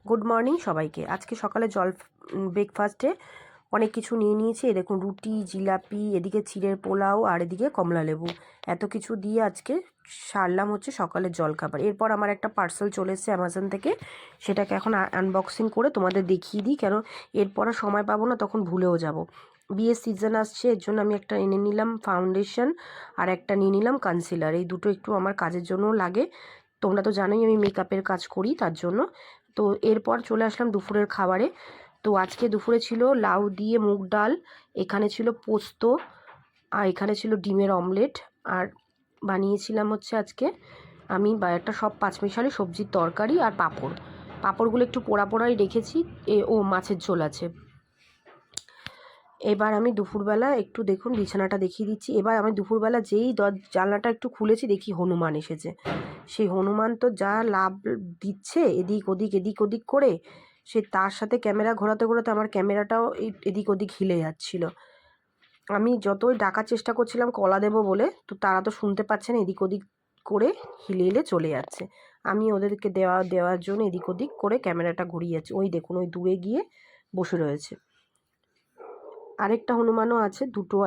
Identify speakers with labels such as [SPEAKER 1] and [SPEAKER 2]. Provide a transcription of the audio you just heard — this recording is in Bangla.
[SPEAKER 1] গুড মর্নিং সবাইকে। আজকে সকালে ব্রেকফাস্টে অনেক কিছু নিয়ে নিয়েছি। এই দেখুন, রুটি, জিলাপি, এদিকে চিড়ের পোলাও আর এদিকে কমলা লেবু, এত কিছু দিয়ে আজকে সারলাম হচ্ছে সকালের জলখাবার। এরপর আমার একটা পার্সেল চলে এসেছে অ্যামাজন থেকে, সেটাকে এখন আনবক্সিং করে তোমাদের দেখিয়ে দিই, কেন এরপর আর সময় পাবো না, তখন ভুলেও যাব। বিয়ের সিজন আসছে, এর জন্য আমি একটা এনে নিলাম ফাউন্ডেশন আর একটা নিয়ে নিলাম কনসিলার। এই দুটো একটু আমার কাজের জন্যও লাগে, তোমরা তো জানোই আমি মেকআপের কাজ করি, তার জন্য। তো এরপর চলে আসলাম দুপুরের খাবারে। তো আজকে দুপুরে ছিল লাউ দিয়ে মুগ ডাল, এখানে ছিল পোস্ত, আর এখানে ছিল ডিমের অমলেট, আর বানিয়েছিলাম হচ্ছে আজকে আমি একটা সব পাঁচমিশালি সবজির তরকারি আর পাঁপড়গুলো একটু পোড়া পোড়াই রেখেছি। মাছের ঝোল আছে। এবার আমি দুপুরবেলা একটু দেখুন বিছানাটা দেখিয়ে দিচ্ছি। এবার আমি দুপুরবেলা যেই জানলাটা একটু খুলেছি, দেখি হনুমান এসেছে। সেই হনুমান তো যা লাভ দিচ্ছে এদিক ওদিক করে, সে তার সাথে ক্যামেরা ঘোরাতে ঘোরাতে আমার ক্যামেরাটাও এদিক ওদিক হিলে যাচ্ছিল। আমি যতই ডাকার চেষ্টা করছিলাম কলা দেবো বলে, তো তারা তো শুনতে পাচ্ছে না, এদিক ওদিক করে হিলে চলে যাচ্ছে। আমি ওদেরকে দেওয়ার জন্য এদিক ওদিক করে ক্যামেরাটা ঘুরিয়ে যাচ্ছি। ওই দেখুন, ওই দূরে গিয়ে বসে রয়েছে। আরেকটা হনুমানও আছে, দুটো